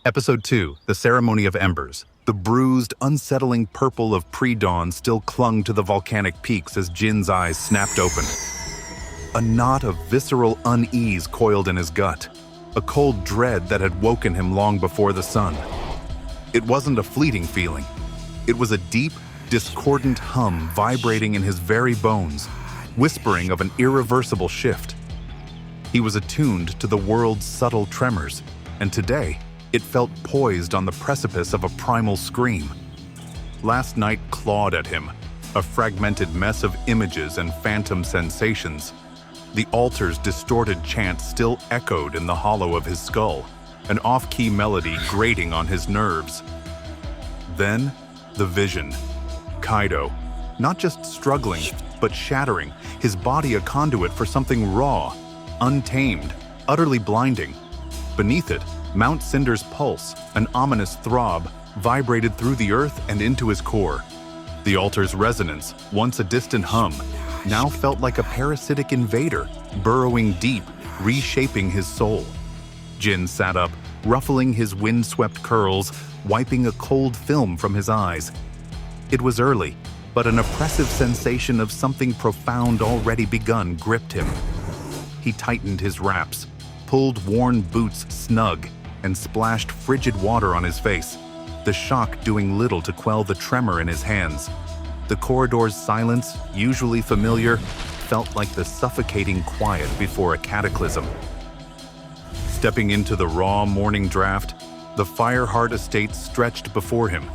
Episode 2, The Ceremony of Embers. The bruised, unsettling purple of pre-dawn still clung to the volcanic peaks as Jin's eyes snapped open. A knot of visceral unease coiled in his gut, a cold dread that had woken him long before the sun. It wasn't a fleeting feeling. It was a deep, discordant hum vibrating in his very bones, whispering of an irreversible shift. He was attuned to the world's subtle tremors, and today, it felt poised on the precipice of a primal scream. Last night clawed at him, a fragmented mess of images and phantom sensations. The altar's distorted chant still echoed in the hollow of his skull, an off-key melody grating on his nerves. Then, the vision. Kaido, not just struggling, but shattering, his body a conduit for something raw, untamed, utterly blinding. Beneath it, Mount Cinder's pulse, an ominous throb, vibrated through the earth and into his core. The altar's resonance, once a distant hum, now felt like a parasitic invader, burrowing deep, reshaping his soul. Jin sat up, ruffling his wind-swept curls, wiping a cold film from his eyes. It was early, but an oppressive sensation of something profound already begun gripped him. He tightened his wraps, pulled worn boots snug, and splashed frigid water on his face, the shock doing little to quell the tremor in his hands. The corridor's silence, usually familiar, felt like the suffocating quiet before a cataclysm. Stepping into the raw morning draft, the Fireheart estate stretched before him.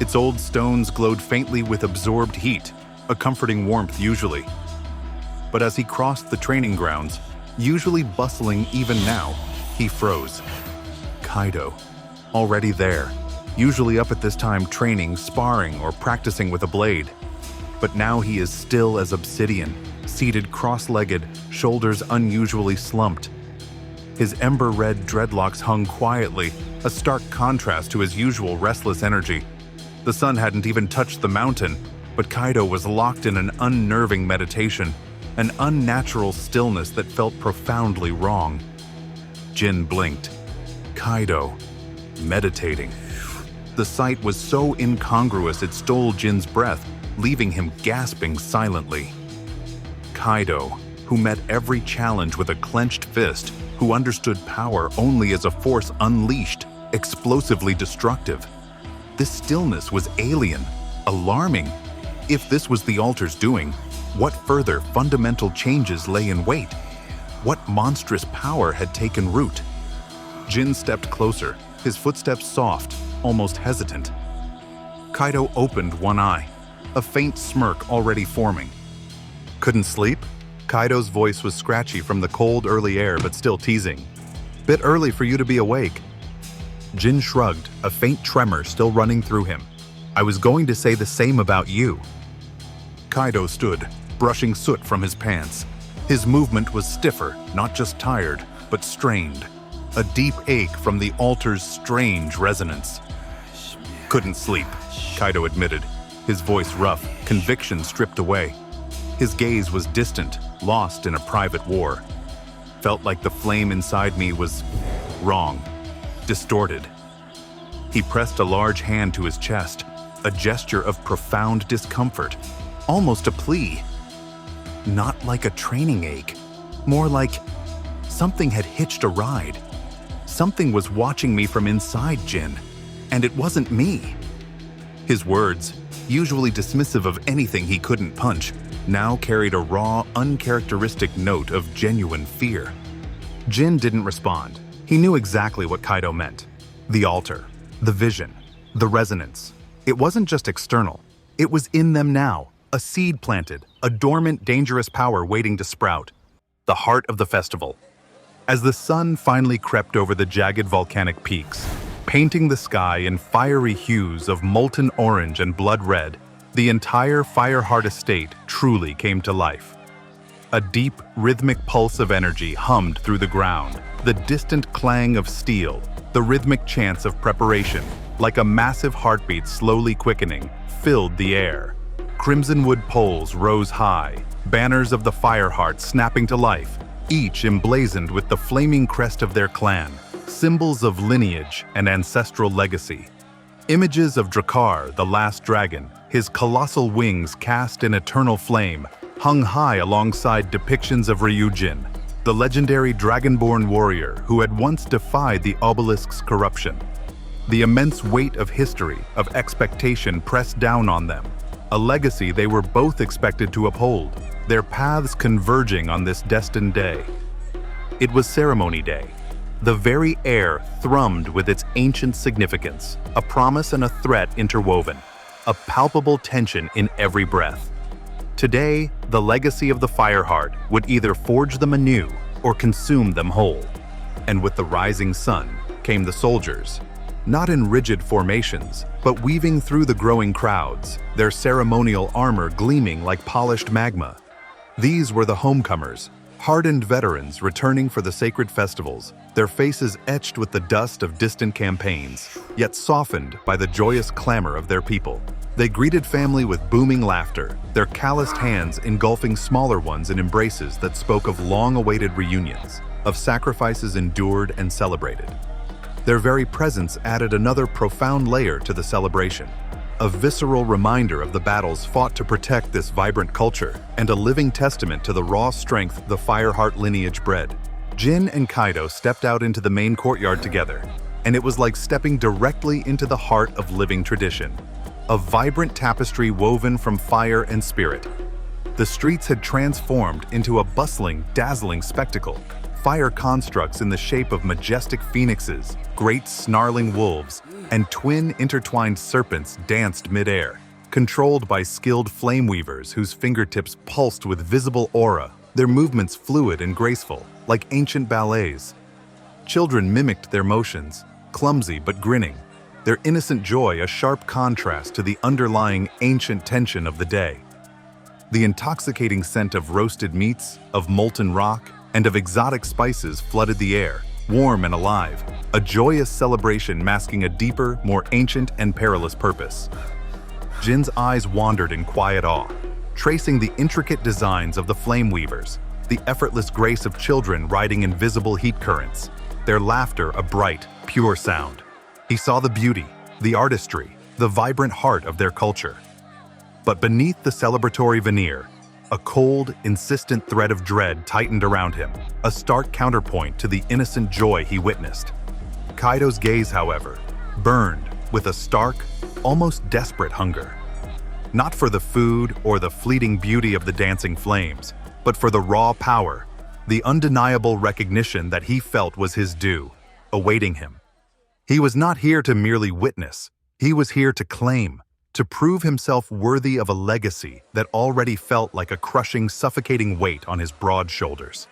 Its old stones glowed faintly with absorbed heat, a comforting warmth usually. But as he crossed the training grounds, usually bustling even now, he froze. Kaido, already there, usually up at this time training, sparring, or practicing with a blade. But now he is still as obsidian, seated cross-legged, shoulders unusually slumped. His ember-red dreadlocks hung quietly, a stark contrast to his usual restless energy. The sun hadn't even touched the mountain, but Kaido was locked in an unnerving meditation, an unnatural stillness that felt profoundly wrong. Jin blinked. Kaido, meditating. The sight was so incongruous it stole Jin's breath, leaving him gasping silently. Kaido, who met every challenge with a clenched fist, who understood power only as a force unleashed, explosively destructive. This stillness was alien, alarming. If this was the altar's doing, what further fundamental changes lay in wait? What monstrous power had taken root? Jin stepped closer, his footsteps soft, almost hesitant. Kaido opened one eye, a faint smirk already forming. Couldn't sleep? Kaido's voice was scratchy from the cold early air but still teasing. Bit early for you to be awake. Jin shrugged, a faint tremor still running through him. I was going to say the same about you. Kaido stood, brushing soot from his pants. His movement was stiffer, not just tired, but strained. A deep ache from the altar's strange resonance. Couldn't sleep, Kaido admitted, his voice rough, conviction stripped away. His gaze was distant, lost in a private war. Felt like the flame inside me was wrong, distorted. He pressed a large hand to his chest, a gesture of profound discomfort, almost a plea. Not like a training ache, more like something had hitched a ride. Something was watching me from inside Jin, and it wasn't me. His words, usually dismissive of anything he couldn't punch, now carried a raw, uncharacteristic note of genuine fear. Jin didn't respond. He knew exactly what Kaido meant. The altar, the vision, the resonance. It wasn't just external. It was in them now, a seed planted, a dormant, dangerous power waiting to sprout. The heart of the festival. As the sun finally crept over the jagged volcanic peaks, painting the sky in fiery hues of molten orange and blood red, the entire Fireheart estate truly came to life. A deep, rhythmic pulse of energy hummed through the ground, the distant clang of steel, the rhythmic chants of preparation, like a massive heartbeat slowly quickening, filled the air. Crimsonwood poles rose high, banners of the Fireheart snapping to life, each emblazoned with the flaming crest of their clan, symbols of lineage and ancestral legacy. Images of Drakkar, the last dragon, his colossal wings cast in eternal flame, hung high alongside depictions of Ryujin, the legendary dragonborn warrior who had once defied the Obelisk's corruption. The immense weight of history, of expectation pressed down on them, a legacy they were both expected to uphold, their paths converging on this destined day. It was Ceremony Day. The very air thrummed with its ancient significance, a promise and a threat interwoven, a palpable tension in every breath. Today, the legacy of the Fireheart would either forge them anew or consume them whole. And with the rising sun came the soldiers, not in rigid formations, but weaving through the growing crowds, their ceremonial armor gleaming like polished magma. These were the homecomers, hardened veterans returning for the sacred festivals, their faces etched with the dust of distant campaigns, yet softened by the joyous clamor of their people. They greeted family with booming laughter, their calloused hands engulfing smaller ones in embraces that spoke of long-awaited reunions, of sacrifices endured and celebrated. Their very presence added another profound layer to the celebration, a visceral reminder of the battles fought to protect this vibrant culture, and a living testament to the raw strength the Fireheart lineage bred. Jin and Kaido stepped out into the main courtyard together, and it was like stepping directly into the heart of living tradition, a vibrant tapestry woven from fire and spirit. The streets had transformed into a bustling, dazzling spectacle. Fire constructs in the shape of majestic phoenixes, great snarling wolves, and twin intertwined serpents danced midair, controlled by skilled flame weavers whose fingertips pulsed with visible aura, their movements fluid and graceful, like ancient ballets. Children mimicked their motions, clumsy but grinning, their innocent joy a sharp contrast to the underlying ancient tension of the day. The intoxicating scent of roasted meats, of molten rock, and of exotic spices flooded the air, warm and alive, a joyous celebration masking a deeper, more ancient and perilous purpose. Jin's eyes wandered in quiet awe, tracing the intricate designs of the flame weavers, the effortless grace of children riding invisible heat currents, their laughter a bright, pure sound. He saw the beauty, the artistry, the vibrant heart of their culture. But beneath the celebratory veneer, a cold, insistent thread of dread tightened around him, a stark counterpoint to the innocent joy he witnessed. Kaido's gaze, however, burned with a stark, almost desperate hunger. Not for the food or the fleeting beauty of the dancing flames, but for the raw power, the undeniable recognition that he felt was his due, awaiting him. He was not here to merely witness, he was here to claim, to prove himself worthy of a legacy that already felt like a crushing, suffocating weight on his broad shoulders.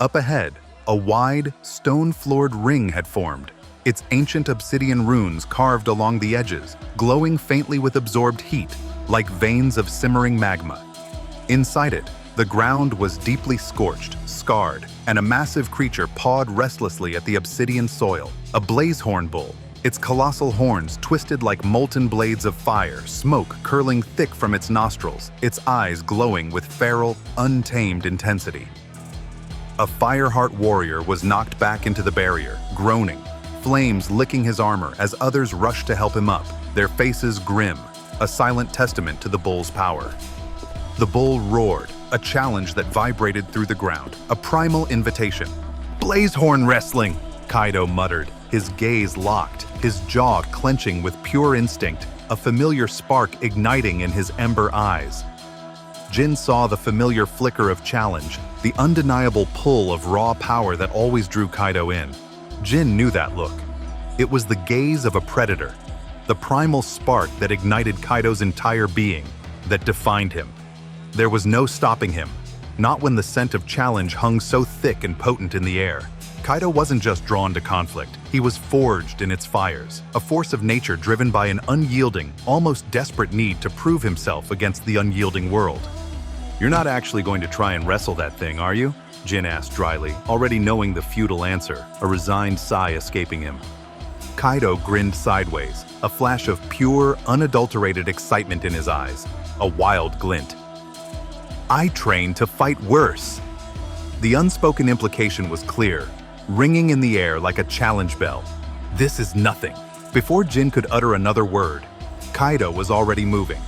Up ahead, a wide, stone-floored ring had formed, its ancient obsidian runes carved along the edges, glowing faintly with absorbed heat, like veins of simmering magma. Inside it, the ground was deeply scorched, scarred, and a massive creature pawed restlessly at the obsidian soil, a blazehorn bull, its colossal horns twisted like molten blades of fire, smoke curling thick from its nostrils, its eyes glowing with feral, untamed intensity. A Fireheart warrior was knocked back into the barrier, groaning, flames licking his armor as others rushed to help him up, their faces grim, a silent testament to the bull's power. The bull roared, a challenge that vibrated through the ground, a primal invitation. "Blazehorn wrestling!" Kaido muttered, his gaze locked, his jaw clenching with pure instinct, a familiar spark igniting in his ember eyes. Jin saw the familiar flicker of challenge, the undeniable pull of raw power that always drew Kaido in. Jin knew that look. It was the gaze of a predator, the primal spark that ignited Kaido's entire being, that defined him. There was no stopping him, not when the scent of challenge hung so thick and potent in the air. Kaido wasn't just drawn to conflict, he was forged in its fires, a force of nature driven by an unyielding, almost desperate need to prove himself against the unyielding world. "You're not actually going to try and wrestle that thing, are you?" Jin asked dryly, already knowing the futile answer, a resigned sigh escaping him. Kaido grinned sideways, a flash of pure, unadulterated excitement in his eyes, a wild glint. "I trained to fight worse." The unspoken implication was clear. ringing in the air like a challenge bell. This is nothing. Before Jin could utter another word, Kaido was already moving.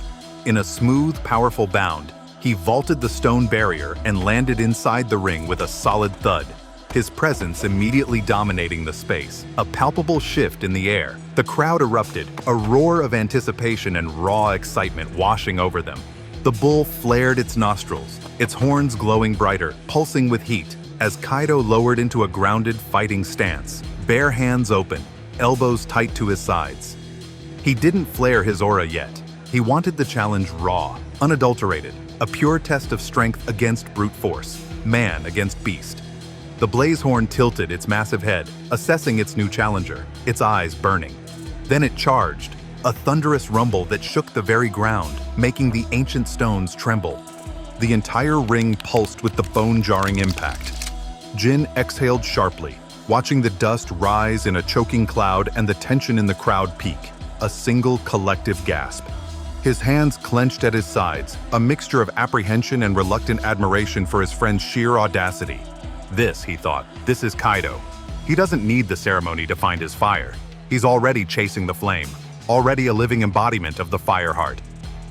In a smooth, powerful bound, he vaulted the stone barrier and landed inside the ring with a solid thud, his presence immediately dominating the space. A palpable shift in the air. The crowd erupted, a roar of anticipation and raw excitement washing over them. The bull flared its nostrils, its horns glowing brighter, pulsing with heat, as Kaido lowered into a grounded fighting stance, bare hands open, elbows tight to his sides. He didn't flare his aura yet. He wanted the challenge raw, unadulterated, a pure test of strength against brute force, man against beast. The blaze horn tilted its massive head, assessing its new challenger, its eyes burning. Then it charged, a thunderous rumble that shook the very ground, making the ancient stones tremble. The entire ring pulsed with the bone-jarring impact. Jin exhaled sharply, watching the dust rise in a choking cloud and the tension in the crowd peak, a single collective gasp. His hands clenched at his sides, a mixture of apprehension and reluctant admiration for his friend's sheer audacity. This, he thought, this is Kaido. He doesn't need the ceremony to find his fire. He's already chasing the flame, already a living embodiment of the fire heart.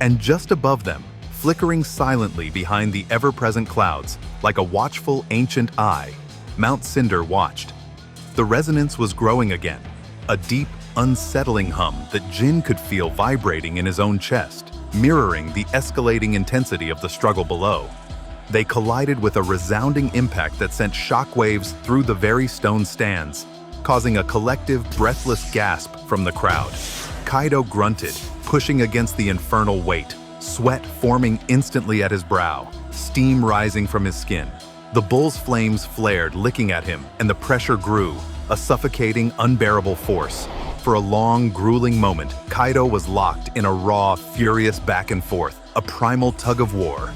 And just above them, flickering silently behind the ever-present clouds, like a watchful ancient eye, Mount Cinder watched. The resonance was growing again, a deep, unsettling hum that Jin could feel vibrating in his own chest, mirroring the escalating intensity of the struggle below. They collided with a resounding impact that sent shockwaves through the very stone stands, causing a collective, breathless gasp from the crowd. Kaido grunted, pushing against the infernal weight, sweat forming instantly at his brow, steam rising from his skin. The bull's flames flared, licking at him, and the pressure grew, a suffocating, unbearable force. For a long, grueling moment, Kaido was locked in a raw, furious back and forth, a primal tug of war.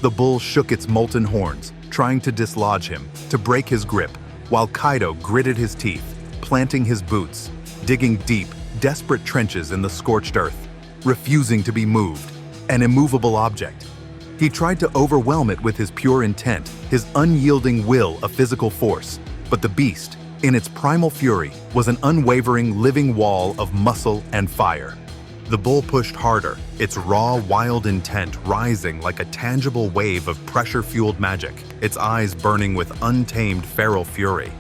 The bull shook its molten horns, trying to dislodge him, to break his grip, while Kaido gritted his teeth, planting his boots, digging deep, desperate trenches in the scorched earth, refusing to be moved, an immovable object. He tried to overwhelm it with his pure intent, his unyielding will of physical force, but the beast, in its primal fury, was an unwavering living wall of muscle and fire. The bull pushed harder, its raw, wild intent rising like a tangible wave of pressure-fueled magic, its eyes burning with untamed feral fury.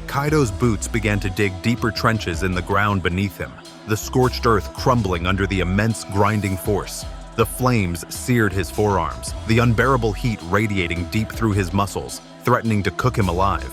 Kaido's boots began to dig deeper trenches in the ground beneath him, the scorched earth crumbling under the immense grinding force. The flames seared his forearms, the unbearable heat radiating deep through his muscles, threatening to cook him alive.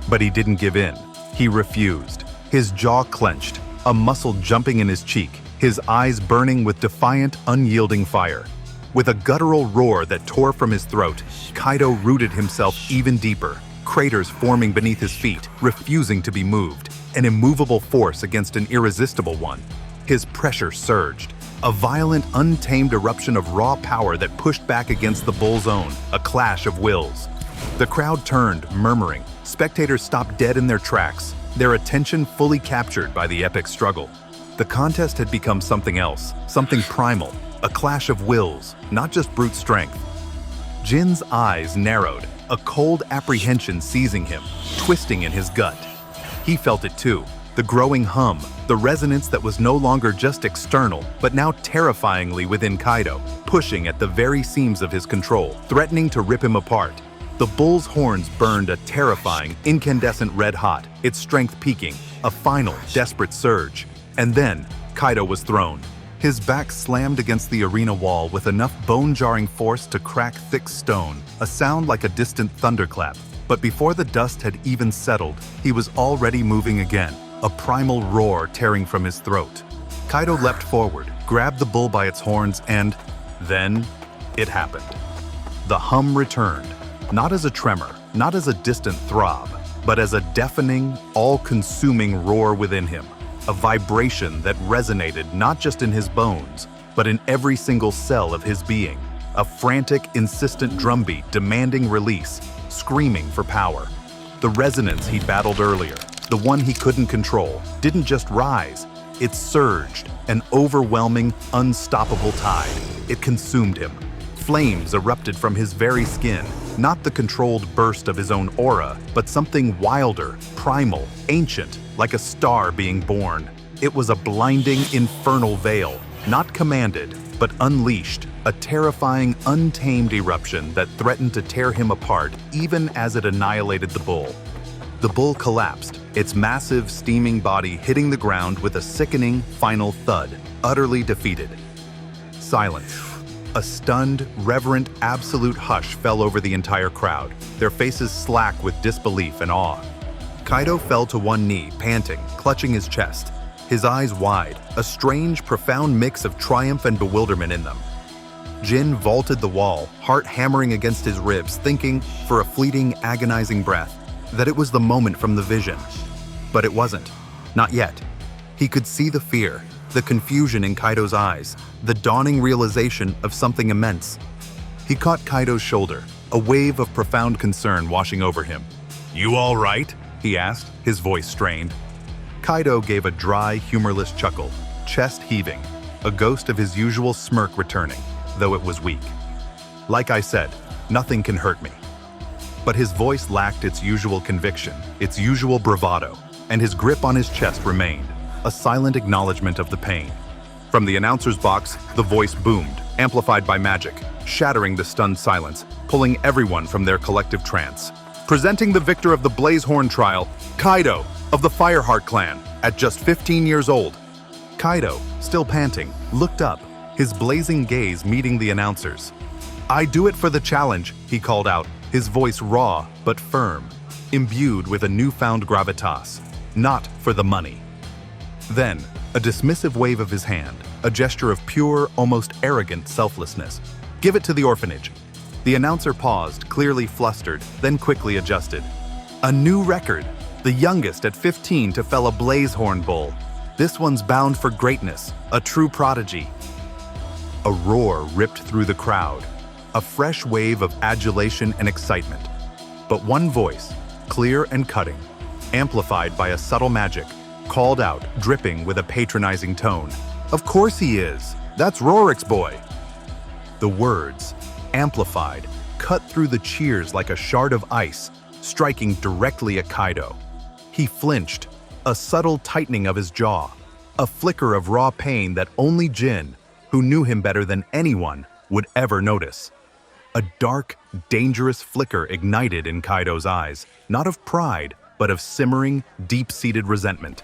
But he didn't give in. He refused. His jaw clenched, a muscle jumping in his cheek, his eyes burning with defiant, unyielding fire. With a guttural roar that tore from his throat, Kaido rooted himself even deeper, craters forming beneath his feet, refusing to be moved, an immovable force against an irresistible one. His pressure surged, a violent, untamed eruption of raw power that pushed back against the bull's own, a clash of wills. The crowd turned, murmuring. Spectators stopped dead in their tracks, their attention fully captured by the epic struggle. The contest had become something else, something primal, a clash of wills, not just brute strength. Jin's eyes narrowed, a cold apprehension seizing him, twisting in his gut. He felt it too, the growing hum, the resonance that was no longer just external, but now terrifyingly within Kaido, pushing at the very seams of his control, threatening to rip him apart. The bull's horns burned a terrifying, incandescent red hot, its strength peaking, a final, desperate surge. And then, Kaido was thrown. His back slammed against the arena wall with enough bone-jarring force to crack thick stone, a sound like a distant thunderclap. But before the dust had even settled, he was already moving again, a primal roar tearing from his throat. Kaido leapt forward, grabbed the bull by its horns, and then it happened. The hum returned, not as a tremor, not as a distant throb, but as a deafening, all-consuming roar within him. A vibration that resonated not just in his bones, but in every single cell of his being. A frantic, insistent drumbeat demanding release, screaming for power. The resonance he'd battled earlier, the one he couldn't control, didn't just rise, it surged, an overwhelming, unstoppable tide. It consumed him. Flames erupted from his very skin, not the controlled burst of his own aura, but something wilder, primal, ancient, like a star being born. It was a blinding, infernal veil, not commanded, but unleashed, a terrifying, untamed eruption that threatened to tear him apart even as it annihilated the bull. The bull collapsed, its massive, steaming body hitting the ground with a sickening, final thud, utterly defeated. Silence. A stunned, reverent, absolute hush fell over the entire crowd, their faces slack with disbelief and awe. Kaido fell to one knee, panting, clutching his chest, his eyes wide, a strange, profound mix of triumph and bewilderment in them. Jin vaulted the wall, heart hammering against his ribs, thinking, for a fleeting, agonizing breath, that it was the moment from the vision. But it wasn't. Not yet. He could see the fear, the confusion in Kaido's eyes, the dawning realization of something immense. He caught Kaido's shoulder, a wave of profound concern washing over him. "You all right?" he asked, his voice strained. Kaido gave a dry, humorless chuckle, chest heaving, a ghost of his usual smirk returning, though it was weak. "Like I said, nothing can hurt me." But his voice lacked its usual conviction, its usual bravado, and his grip on his chest remained, a silent acknowledgement of the pain. From the announcer's box, the voice boomed, amplified by magic, shattering the stunned silence, pulling everyone from their collective trance. Presenting the victor of the Blazehorn trial, Kaido of the Fireheart clan, at just 15 years old. Kaido, still panting, looked up, his blazing gaze meeting the announcers. "I do it for the challenge," he called out, his voice raw but firm, imbued with a newfound gravitas, "not for the money." Then, a dismissive wave of his hand, a gesture of pure, almost arrogant selflessness. "Give it to the orphanage." The announcer paused, clearly flustered, then quickly adjusted. "A new record, the youngest at 15 to fell a Blazehorn bull. This one's bound for greatness, a true prodigy." A roar ripped through the crowd, a fresh wave of adulation and excitement. But one voice, clear and cutting, amplified by a subtle magic, called out, dripping with a patronizing tone, "Of course he is! That's Rorik's boy!" The words, amplified, cut through the cheers like a shard of ice, striking directly at Kaido. He flinched, a subtle tightening of his jaw, a flicker of raw pain that only Jin, who knew him better than anyone, would ever notice. A dark, dangerous flicker ignited in Kaido's eyes, not of pride, but of simmering, deep-seated resentment.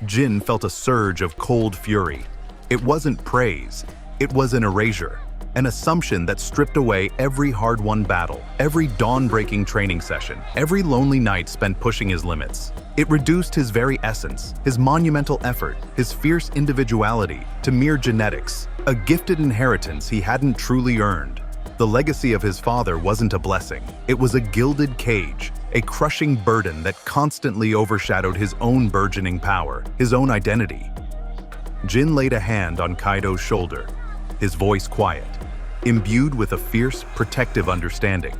Jin felt a surge of cold fury. It wasn't praise, it was an erasure, an assumption that stripped away every hard-won battle, every dawn-breaking training session, every lonely night spent pushing his limits. It reduced his very essence, his monumental effort, his fierce individuality, to mere genetics, a gifted inheritance he hadn't truly earned. The legacy of his father wasn't a blessing. It was a gilded cage, a crushing burden that constantly overshadowed his own burgeoning power, his own identity. Jin laid a hand on Kaido's shoulder, his voice quiet, imbued with a fierce, protective understanding.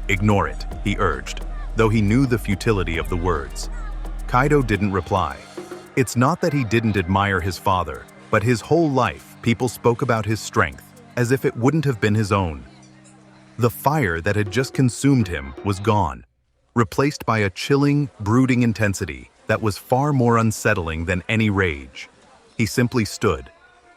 "Ignore it," he urged, though he knew the futility of the words. Kaido didn't reply. It's not that he didn't admire his father, but his whole life people spoke about his strength, as if it wouldn't have been his own. The fire that had just consumed him was gone, replaced by a chilling, brooding intensity that was far more unsettling than any rage. He simply stood,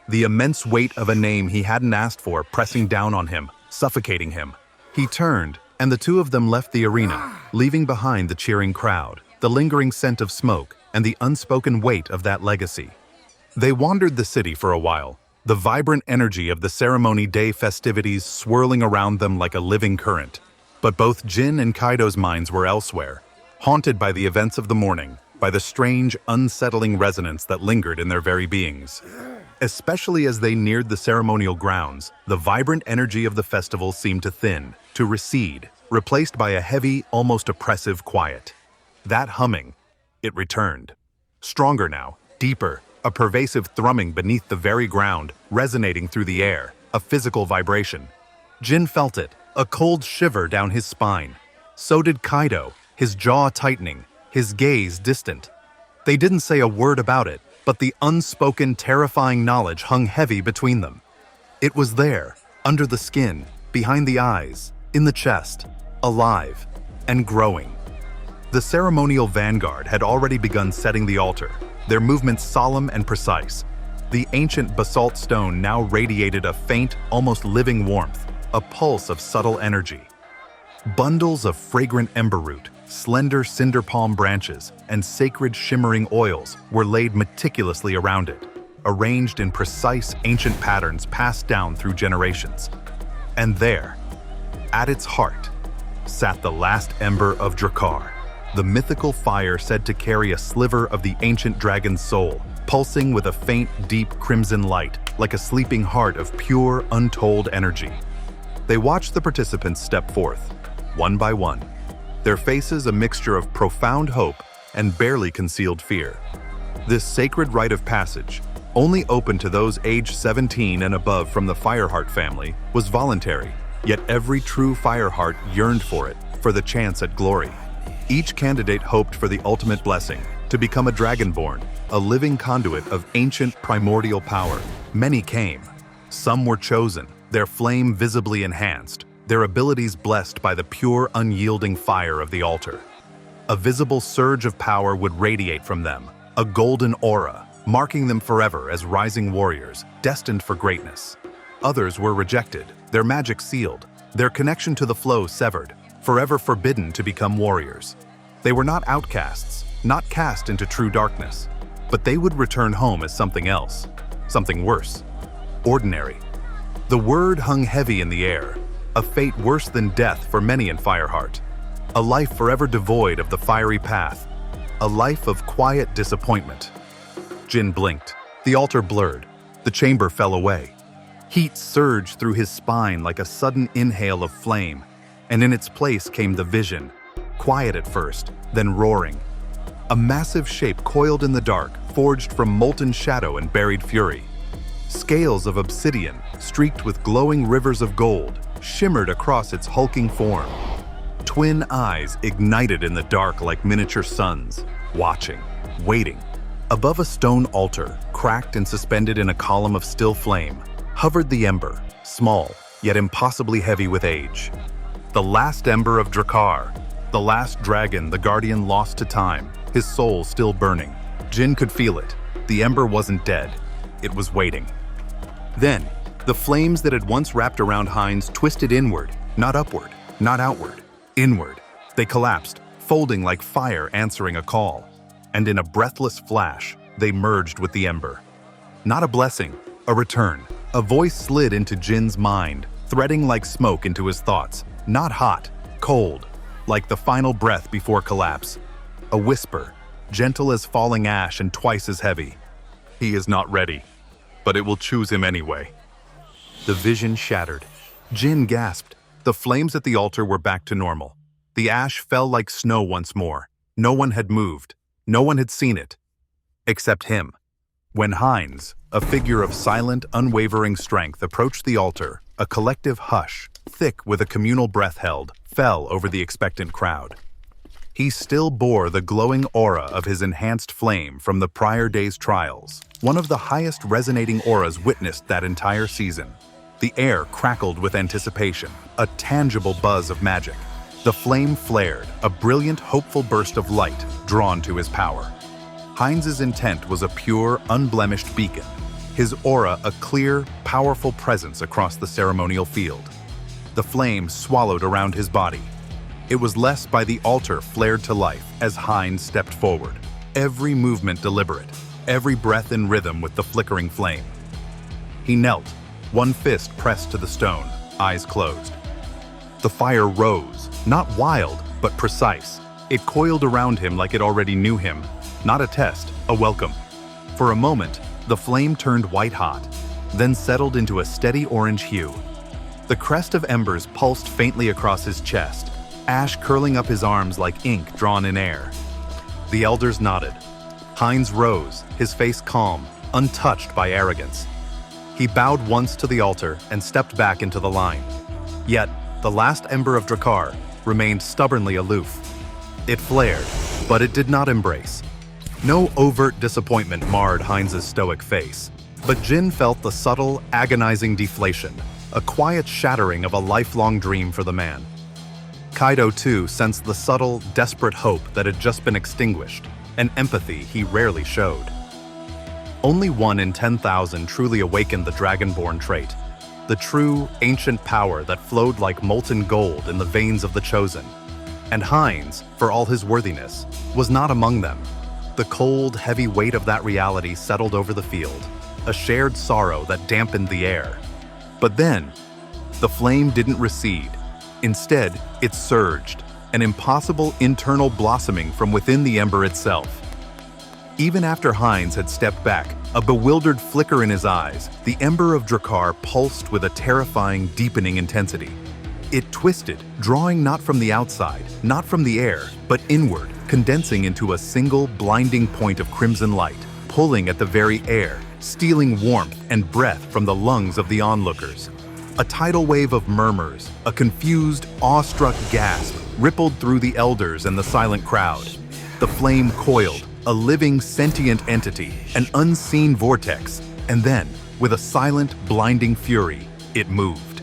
the immense weight of a name he hadn't asked for pressing down on him, suffocating him. He turned, and the two of them left the arena, leaving behind the cheering crowd, the lingering scent of smoke, and the unspoken weight of that legacy. They wandered the city for a while, the vibrant energy of the ceremony day festivities swirling around them like a living current. But both Jin and Kaido's minds were elsewhere, haunted by the events of the morning, by the strange, unsettling resonance that lingered in their very beings. Especially as they neared the ceremonial grounds, the vibrant energy of the festival seemed to thin, to recede, replaced by a heavy, almost oppressive quiet. That humming, it returned. Stronger now, deeper, a pervasive thrumming beneath the very ground, resonating through the air, a physical vibration. Jin felt it, a cold shiver down his spine. So did Kaido, his jaw tightening, his gaze distant. They didn't say a word about it, but the unspoken, terrifying knowledge hung heavy between them. It was there, under the skin, behind the eyes, in the chest, alive, and growing. The ceremonial vanguard had already begun setting the altar, their movements solemn and precise. The ancient basalt stone now radiated a faint, almost living warmth, a pulse of subtle energy. Bundles of fragrant emberroot, slender cinder palm branches, and sacred shimmering oils were laid meticulously around it, arranged in precise ancient patterns passed down through generations. And there, at its heart, sat the last ember of Drakkar, the mythical fire said to carry a sliver of the ancient dragon's soul, pulsing with a faint, deep crimson light, like a sleeping heart of pure, untold energy. They watched the participants step forth, one by one, their faces a mixture of profound hope and barely concealed fear. This sacred rite of passage, only open to those aged 17 and above from the Fireheart family, was voluntary, yet every true Fireheart yearned for it, for the chance at glory. Each candidate hoped for the ultimate blessing, to become a dragonborn, a living conduit of ancient primordial power. Many came. Some were chosen, their flame visibly enhanced, their abilities blessed by the pure, unyielding fire of the altar. A visible surge of power would radiate from them, a golden aura, marking them forever as rising warriors, destined for greatness. Others were rejected, their magic sealed, their connection to the flow severed, forever forbidden to become warriors. They were not outcasts, not cast into true darkness, but they would return home as something else, something worse, ordinary. The word hung heavy in the air, a fate worse than death for many in Fireheart, a life forever devoid of the fiery path, a life of quiet disappointment. Jin blinked, the altar blurred, the chamber fell away. Heat surged through his spine like a sudden inhale of flame, and in its place came the vision, quiet at first, then roaring. A massive shape coiled in the dark, forged from molten shadow and buried fury. Scales of obsidian, streaked with glowing rivers of gold, shimmered across its hulking form. Twin eyes ignited in the dark like miniature suns, watching, waiting. Above a stone altar, cracked and suspended in a column of still flame, hovered the ember, small, yet impossibly heavy with age. The last ember of Drakkar, the last dragon the guardian lost to time, his soul still burning. Jin could feel it. The ember wasn't dead. It was waiting. Then, the flames that had once wrapped around Heinz twisted inward, not upward, not outward, inward. They collapsed, folding like fire answering a call. And in a breathless flash, they merged with the ember. Not a blessing, a return. A voice slid into Jin's mind, threading like smoke into his thoughts. Not hot, cold, like the final breath before collapse. A whisper, gentle as falling ash and twice as heavy. He is not ready, but it will choose him anyway. The vision shattered. Jin gasped. The flames at the altar were back to normal. The ash fell like snow once more. No one had moved. No one had seen it. Except him. When Heinz, a figure of silent, unwavering strength, approached the altar, a collective hush, thick with a communal breath held, fell over the expectant crowd. He still bore the glowing aura of his enhanced flame from the prior day's trials, one of the highest resonating auras witnessed that entire season. The air crackled with anticipation, a tangible buzz of magic. The flame flared, a brilliant, hopeful burst of light drawn to his power. Heinz's intent was a pure, unblemished beacon, his aura a clear, powerful presence across the ceremonial field. The flame swallowed around his body. It was less by the altar flared to life as Heinz stepped forward, every movement deliberate, every breath in rhythm with the flickering flame. He knelt, one fist pressed to the stone, eyes closed. The fire rose, not wild, but precise. It coiled around him like it already knew him. Not a test, a welcome. For a moment, the flame turned white-hot, then settled into a steady orange hue. The crest of embers pulsed faintly across his chest, ash curling up his arms like ink drawn in air. The elders nodded. Heinz rose, his face calm, untouched by arrogance. He bowed once to the altar and stepped back into the line. Yet, the last ember of Drakkar remained stubbornly aloof. It flared, but it did not embrace. No overt disappointment marred Heinz's stoic face, but Jin felt the subtle, agonizing deflation, a quiet shattering of a lifelong dream for the man. Kaido, too, sensed the subtle, desperate hope that had just been extinguished, an empathy he rarely showed. Only 1 in 10,000 truly awakened the Dragonborn trait, the true, ancient power that flowed like molten gold in the veins of the Chosen. And Heinz, for all his worthiness, was not among them. The cold, heavy weight of that reality settled over the field, a shared sorrow that dampened the air. But then, the flame didn't recede. Instead, it surged, an impossible internal blossoming from within the ember itself. Even after Heinz had stepped back, a bewildered flicker in his eyes, the ember of Drakkar pulsed with a terrifying, deepening intensity. It twisted, drawing not from the outside, not from the air, but inward, condensing into a single, blinding point of crimson light, pulling at the very air, stealing warmth and breath from the lungs of the onlookers. A tidal wave of murmurs, a confused, awestruck gasp rippled through the elders and the silent crowd. The flame coiled, a living, sentient entity, an unseen vortex, and then, with a silent, blinding fury, it moved.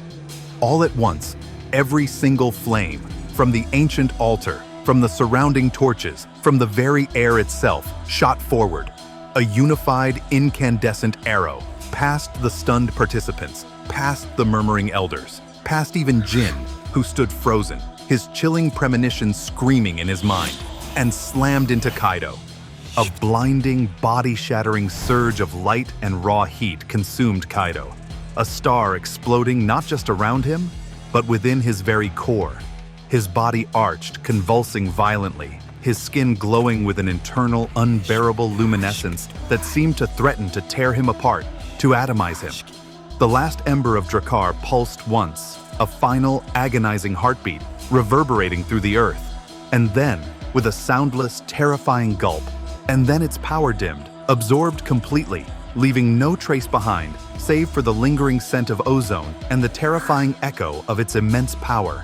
All at once, every single flame, from the ancient altar, from the surrounding torches, from the very air itself, shot forward. A unified, incandescent arrow, past the stunned participants, past the murmuring elders, past even Jin, who stood frozen, his chilling premonitions screaming in his mind, and slammed into Kaido. A blinding, body-shattering surge of light and raw heat consumed Kaido, a star exploding not just around him, but within his very core. His body arched, convulsing violently, his skin glowing with an internal, unbearable luminescence that seemed to threaten to tear him apart, to atomize him. The last ember of Drakkar pulsed once, a final, agonizing heartbeat, reverberating through the earth. And then, with a soundless, terrifying gulp, and then its power dimmed, absorbed completely, leaving no trace behind, save for the lingering scent of ozone and the terrifying echo of its immense power.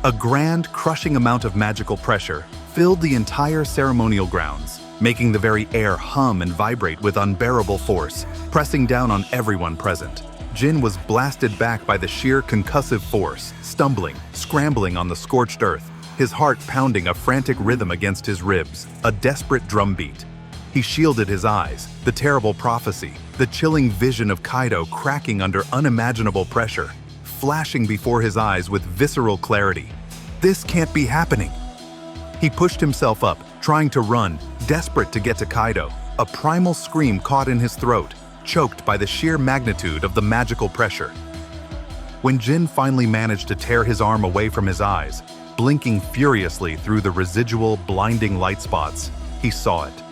A grand, crushing amount of magical pressure filled the entire ceremonial grounds, making the very air hum and vibrate with unbearable force, pressing down on everyone present. Jin was blasted back by the sheer concussive force, stumbling, scrambling on the scorched earth, his heart pounding a frantic rhythm against his ribs, a desperate drumbeat. He shielded his eyes, the terrible prophecy, the chilling vision of Kaido cracking under unimaginable pressure, flashing before his eyes with visceral clarity. This can't be happening. He pushed himself up, trying to run, desperate to get to Kaido, a primal scream caught in his throat, choked by the sheer magnitude of the magical pressure. When Jin finally managed to tear his arm away from his eyes, blinking furiously through the residual, blinding light spots, he saw it.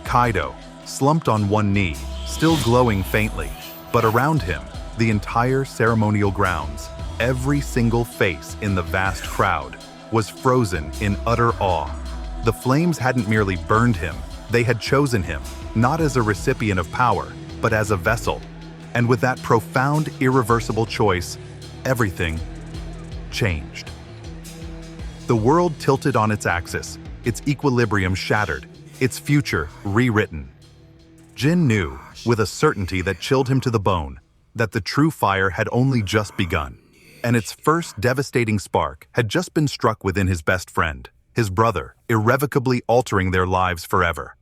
Kaido, slumped on one knee, still glowing faintly, but around him, the entire ceremonial grounds, every single face in the vast crowd, was frozen in utter awe. The flames hadn't merely burned him, they had chosen him, not as a recipient of power, but as a vessel. And with that profound, irreversible choice, everything changed. The world tilted on its axis, its equilibrium shattered, its future rewritten. Jin knew, with a certainty that chilled him to the bone, that the true fire had only just begun, and its first devastating spark had just been struck within his best friend, his brother, irrevocably altering their lives forever.